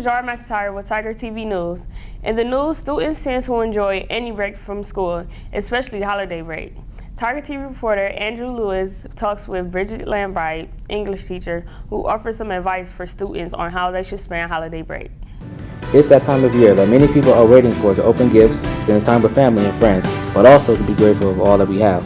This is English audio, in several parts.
Jar McIntyre with Tiger TV News. In the news, students tend to enjoy any break from school, especially holiday break. Tiger TV reporter Andrew Lewis talks with Bridget Lambright, English teacher, who offers some advice for students on how they should spend holiday break. It's that time of year that many people are waiting for to open gifts, spend time with family and friends, but also to be grateful of all that we have.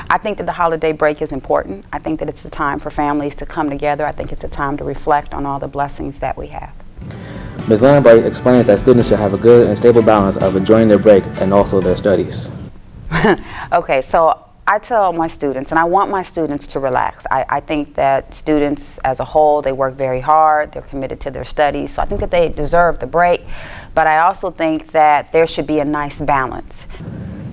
I think that the holiday break is important. I think that it's a time for families to come together. I think it's a time to reflect on all the blessings that we have. Ms. Lambright explains that students should have a good and stable balance of enjoying their break and also their studies. Okay, so I tell my students, and I want my students to relax. I think that students as a whole, they work very hard, they're committed to their studies, so I think that they deserve the break, but I also think that there should be a nice balance.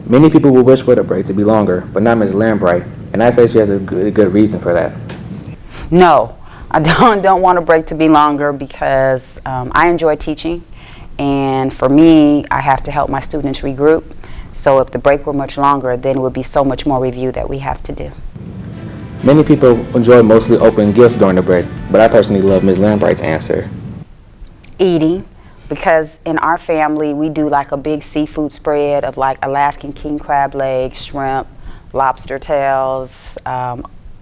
Many people will wish for the break to be longer, but not Ms. Lambright, and I say she has a good reason for that. No, I don't want a break to be longer because I enjoy teaching, and for me, I have to help my students regroup. So if the break were much longer, then it would be so much more review that we have to do. Many people enjoy mostly opening gifts during the break, but I personally love Ms. Lambright's answer. Eating, because in our family, we do like a big seafood spread of like Alaskan king crab legs, shrimp, lobster tails,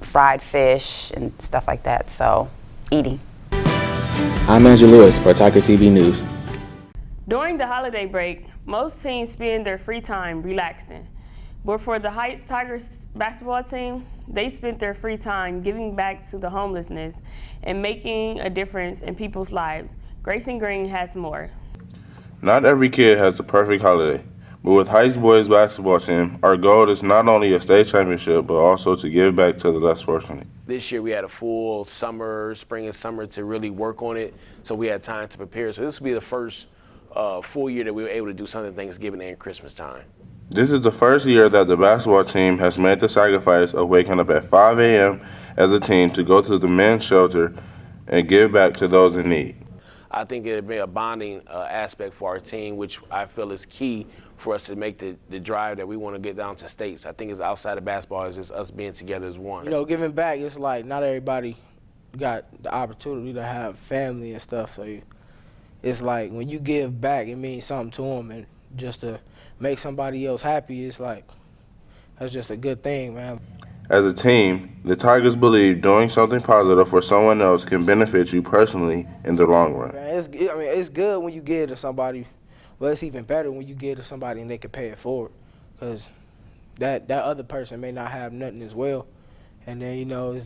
fried fish, and stuff like that. So, eating. I'm Andrew Lewis for Tiger TV News. During the holiday break, most teams spend their free time relaxing. But for the Heights Tigers basketball team, they spent their free time giving back to the homelessness and making a difference in people's lives. Grayson Green has more. Not every kid has the perfect holiday, but with Heights boys basketball team, our goal is not only a state championship, but also to give back to the less fortunate. This year we had a full summer, spring and summer to really work on it, so we had time to prepare. So this will be the first full year that we were able to do something Thanksgiving and Christmas time. This is the first year that the basketball team has made the sacrifice of waking up at 5 a.m. as a team to go to the men's shelter and give back to those in need. I think it'll be a bonding aspect for our team, which I feel is key for us to make the drive that we want to get down to states. I think it's outside of basketball, it's just us being together as one. You know, giving back, it's like not everybody got the opportunity to have family and stuff, so it's like when you give back, it means something to them, and just to make somebody else happy, it's like, that's just a good thing, man. As a team, the Tigers believe doing something positive for someone else can benefit you personally in the long run. Man, it's good when you give to somebody, but it's even better when you give to somebody and they can pay it forward, because that other person may not have nothing as well, and then, you know,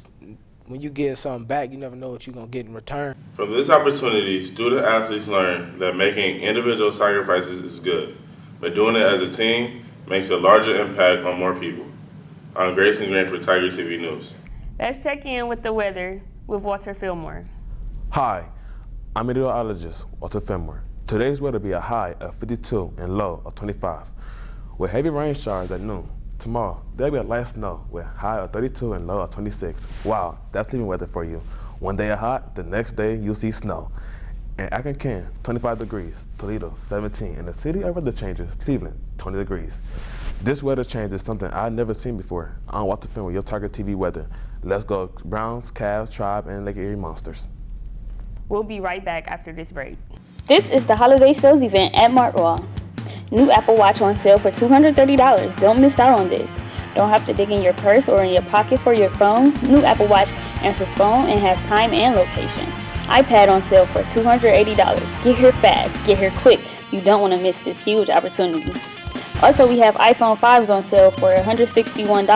when you give something back, you never know what you're going to get in return. From this opportunity, student athletes learn that making individual sacrifices is good, but doing it as a team makes a larger impact on more people. I'm Grayson Green for Tiger TV News. Let's check in with the weather with Walter Fillmore. Hi, I'm meteorologist Walter Fillmore. Today's weather will be a high of 52 and low of 25, with heavy rain showers at noon. Tomorrow, there'll be a light snow with high of 32 and low of 26. Wow, that's living weather for you. One day hot, the next day you'll see snow. In Akron, 25 degrees, Toledo, 17, and the city of weather changes, Cleveland, 20 degrees. This weather change is something I've never seen before. I'm Walter Fillmore, your Target TV weather. Let's go Browns, Cavs, Tribe, and Lake Erie Monsters. We'll be right back after this break. This is the holiday sales event at Martwall. New Apple Watch on sale for $230. Don't miss out on this. Don't have to dig in your purse or in your pocket for your phone. New Apple Watch answers phone and has time and location. iPad on sale for $280. Get here fast. Get here quick. You don't want to miss this huge opportunity. Also, we have iPhone 5s on sale for $161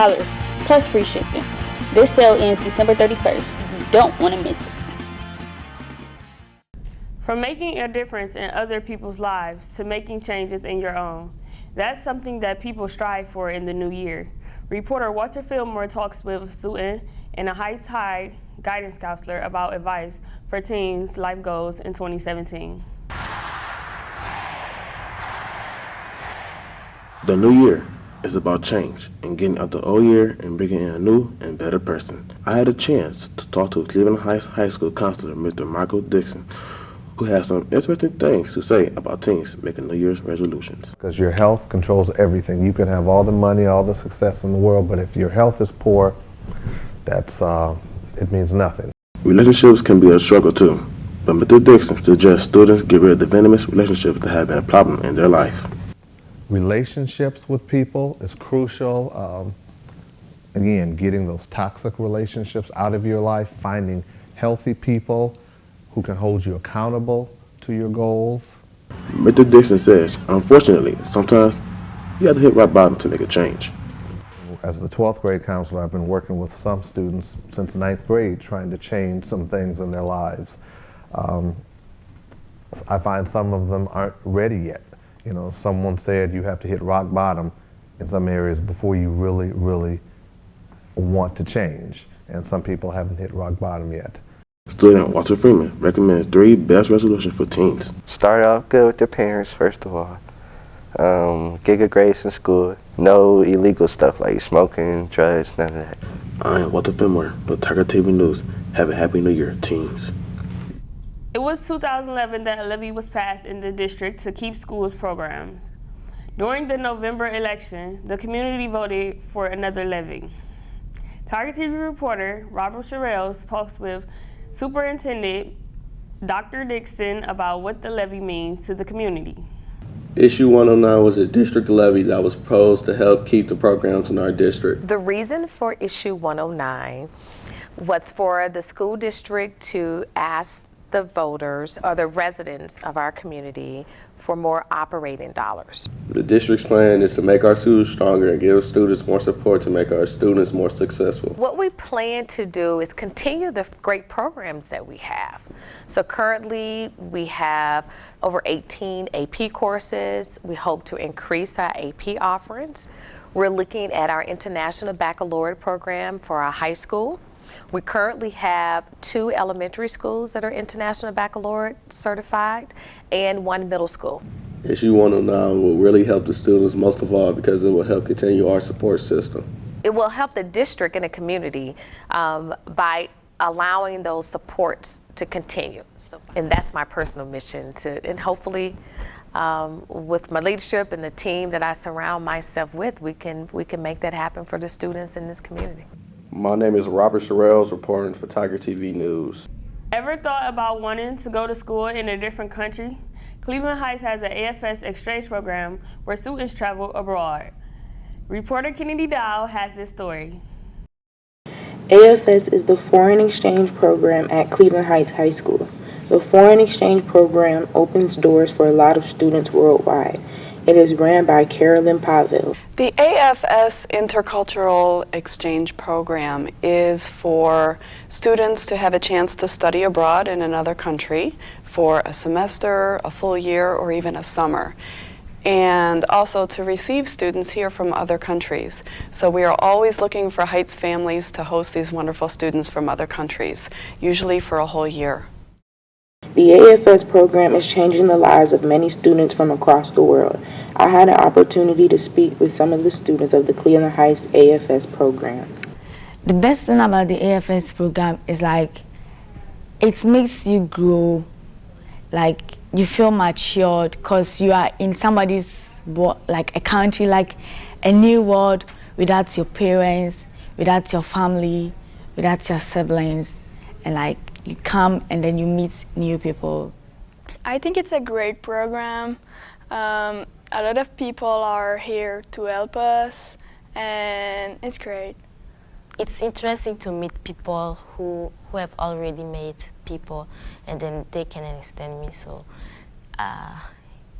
plus free shipping. This sale ends December 31st. You don't want to miss it. From making a difference in other people's lives to making changes in your own, that's something that people strive for in the new year. Reporter Walter Fillmore talks with a student and a Heights High guidance counselor about advice for teens' life goals in 2017. The new year is about change and getting out the old year and bringing in a new and better person. I had a chance to talk to Cleveland Heights High School counselor, Mr. Michael Dixon, who has some interesting things to say about teens making New Year's resolutions. Because your health controls everything. You can have all the money, all the success in the world, but if your health is poor, it means nothing. Relationships can be a struggle too. But Mr. Dixon suggests students get rid of the venomous relationships that have been a problem in their life. Relationships with people is crucial. Again, getting those toxic relationships out of your life, finding healthy people who can hold you accountable to your goals. Mr. Dixon says, unfortunately, sometimes you have to hit rock bottom to make a change. As the 12th grade counselor, I've been working with some students since 9th grade trying to change some things in their lives. I find some of them aren't ready yet. You know, someone said you have to hit rock bottom in some areas before you really want to change. And some people haven't hit rock bottom yet. Student Walter Freeman recommends 3 best resolutions for teens. Start off good with their parents, first of all. Get good grades in school. No illegal stuff like smoking, drugs, none of that. I am Walter Fenmore with Tiger TV News. Have a happy new year, teens. It was 2011 that a levy was passed in the district to keep schools programs. During the November election, the community voted for another levy. Tiger TV reporter Robert Sherrills talks with Superintendent Dr. Dixon about what the levy means to the community. Issue 109 was a district levy that was proposed to help keep the programs in our district. The reason for issue 109 was for the school district to ask the voters or the residents of our community for more operating dollars. The district's plan is to make our schools stronger and give students more support to make our students more successful. What we plan to do is continue the great programs that we have. So currently we have over 18 AP courses. We hope to increase our AP offerings. We're looking at our International Baccalaureate program for our high school. We currently have 2 elementary schools that are International Baccalaureate certified and 1 middle school. Issue 109 will really help the students most of all because it will help continue our support system. It will help the district and the community by allowing those supports to continue. And that's my personal mission and hopefully with my leadership and the team that I surround myself with, we can make that happen for the students in this community. My name is Robert Sherrills, reporting for Tiger TV News. Ever thought about wanting to go to school in a different country? Cleveland Heights has an AFS exchange program where students travel abroad. Reporter Kennedy Dow has this story. AFS is the foreign exchange program at Cleveland Heights High School. The foreign exchange program opens doors for a lot of students worldwide. It is ran by Carolyn Pavel. The AFS Intercultural Exchange Program is for students to have a chance to study abroad in another country for a semester, a full year, or even a summer, and also to receive students here from other countries. So we are always looking for Heights families to host these wonderful students from other countries, usually for a whole year. The AFS program is changing the lives of many students from across the world. I had an opportunity to speak with some of the students of the Cleveland Heights AFS program. The best thing about the AFS program is like, it makes you grow, like you feel matured because you are in somebody's, like a country, like a new world without your parents, without your family, without your siblings, and like you come and then you meet new people. I think it's a great program. A lot of people are here to help us and it's great. It's interesting to meet people who have already made people and then they can understand me, so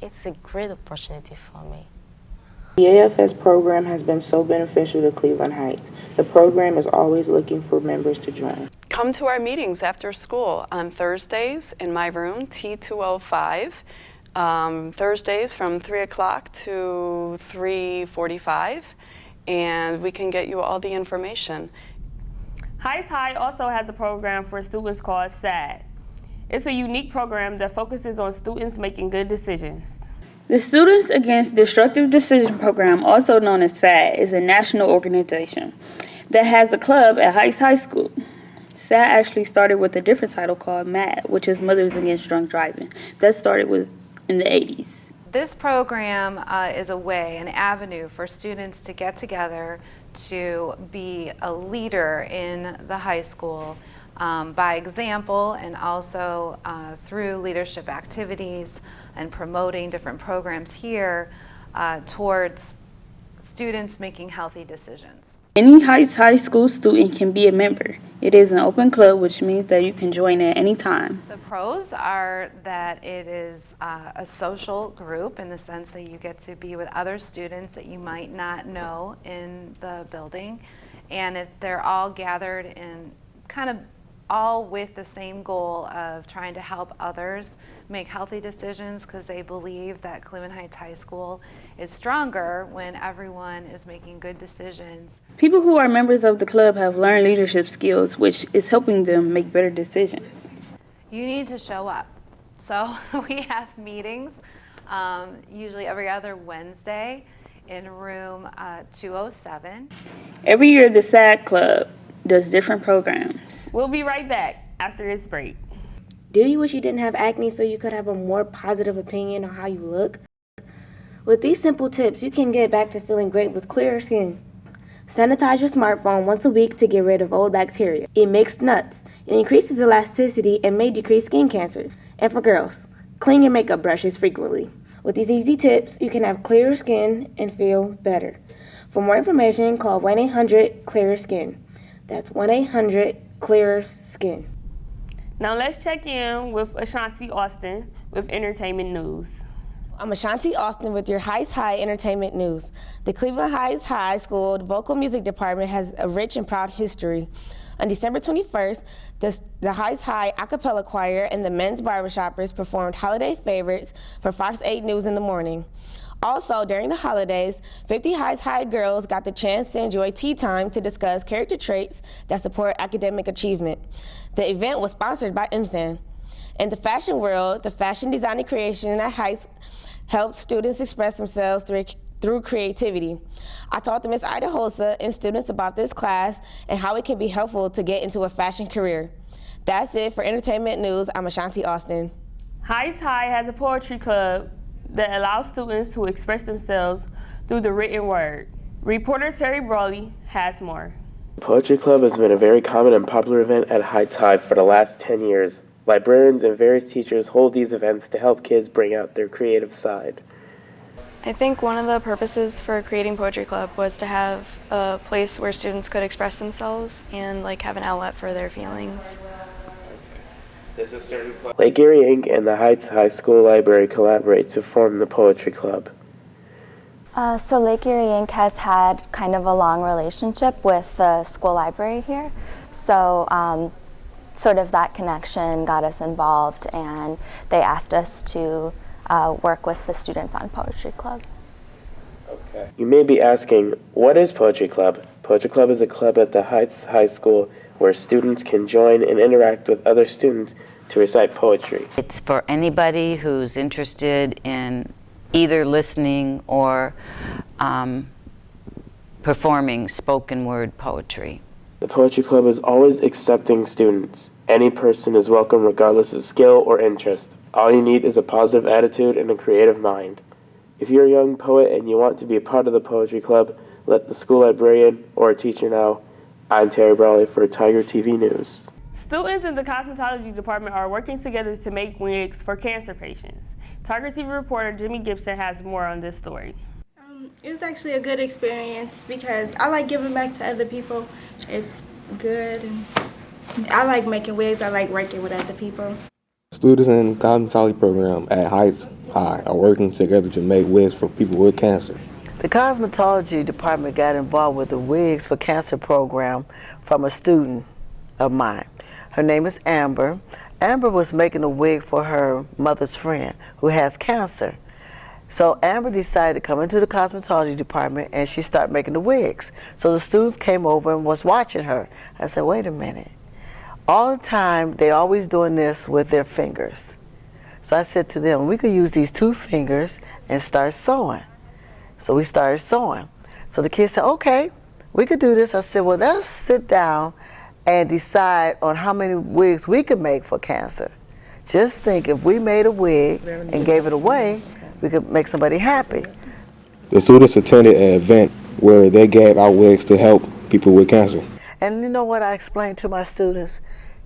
it's a great opportunity for me. The AFS program has been so beneficial to Cleveland Heights. The program is always looking for members to join. Come to our meetings after school on Thursdays in my room, T205. Thursdays from 3 o'clock to 3:45, and we can get you all the information. Heights High also has a program for students called SAD. It's a unique program that focuses on students making good decisions. The Students Against Destructive Decision Program, also known as SAD, is a national organization that has a club at Heights High School. SAD actually started with a different title called MAD, which is Mothers Against Drunk Driving. That started in the 80s. This program is a way, an avenue for students to get together, to be a leader in the high school, by example and also through leadership activities and promoting different programs here towards students making healthy decisions. Any Heights High School student can be a member. It is an open club, which means that you can join at any time. The pros are that it is a social group in the sense that you get to be with other students that you might not know in the building, and they're all gathered in kind of all with the same goal of trying to help others make healthy decisions, because they believe that Cleveland Heights High School is stronger when everyone is making good decisions. People who are members of the club have learned leadership skills, which is helping them make better decisions. You need to show up. So we have meetings usually every other Wednesday in room 207. Every year, the SAG Club does different programs. We'll be right back after this break. Do you wish you didn't have acne so you could have a more positive opinion on how you look? With these simple tips, you can get back to feeling great with clearer skin. Sanitize your smartphone once a week to get rid of old bacteria. Eat mixed nuts. It increases elasticity and may decrease skin cancer. And for girls, clean your makeup brushes frequently. With these easy tips, you can have clearer skin and feel better. For more information, call 1-800-CLEARER-SKIN. That's 1-800-CLEARER-SKIN. Now let's check in with Ashanti Austin with entertainment news. I'm Ashanti Austin with your Heights High Entertainment News. The Cleveland Heights High School Vocal Music Department has a rich and proud history. On December 21st, the Heights High a cappella choir and the Men's Barbershoppers performed holiday favorites for Fox 8 News in the morning. Also, during the holidays, 50 Heights High girls got the chance to enjoy tea time to discuss character traits that support academic achievement. The event was sponsored by MSAN. In the fashion world, the fashion design and creation at Heights helped students express themselves through creativity. I talked to Ms. Ida Hosa and students about this class and how it can be helpful to get into a fashion career. That's it for entertainment news. I'm Ashanti Austin. Heights High has a poetry club that allows students to express themselves through the written word. Reporter Terry Brawley has more. The Poetry Club has been a very common and popular event at Heights High for the last 10 years. Librarians and various teachers hold these events to help kids bring out their creative side. I think one of the purposes for creating Poetry Club was to have a place where students could express themselves and have an outlet for their feelings. Lake Erie Inc. and the Heights High School Library collaborate to form the Poetry Club. So Lake Erie Inc. has had kind of a long relationship with the school library here. So sort of that connection got us involved, and they asked us to work with the students on Poetry Club. Okay. You may be asking, what is Poetry Club? Poetry Club is a club at the Heights High School where students can join and interact with other students to recite poetry. It's for anybody who's interested in either listening or performing spoken word poetry. The Poetry Club is always accepting students. Any person is welcome regardless of skill or interest. All you need is a positive attitude and a creative mind. If you're a young poet and you want to be a part of the Poetry Club, let the school librarian or a teacher know. I'm Terry Brawley for Tiger TV News. Students in the cosmetology department are working together to make wigs for cancer patients. Tiger TV reporter Jimmy Gibson has more on this story. It was actually a good experience because I like giving back to other people. It's good, and I like making wigs. I like working with other people. Students in the cosmetology program at Heights High are working together to make wigs for people with cancer. The cosmetology department got involved with the Wigs for Cancer program from a student of mine. Her name is Amber. Amber was making a wig for her mother's friend who has cancer. So Amber decided to come into the cosmetology department and she started making the wigs. So the students came over and was watching her. I said, wait a minute. All the time, they always doing this with their fingers. So I said to them, we could use these two fingers and start sewing. So we started sewing. So the kids said, okay, we could do this. I said, well, let's sit down and decide on how many wigs we could make for cancer. Just think, if we made a wig and gave it away, we could make somebody happy. The students attended an event where they gave out wigs to help people with cancer. And you know what I explained to my students?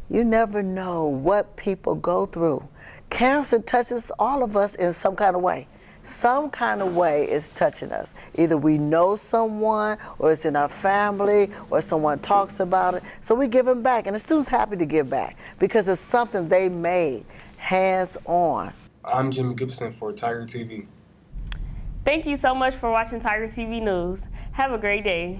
You never know what people go through. Cancer touches all of us in some kind of way. Some kind of way is touching us. Either we know someone, or it's in our family, or someone talks about it. So we give them back, and the students happy to give back because it's something they made, hands-on. I'm Jimmy Gibson for Tiger TV. Thank you so much for watching Tiger TV News. Have a great day.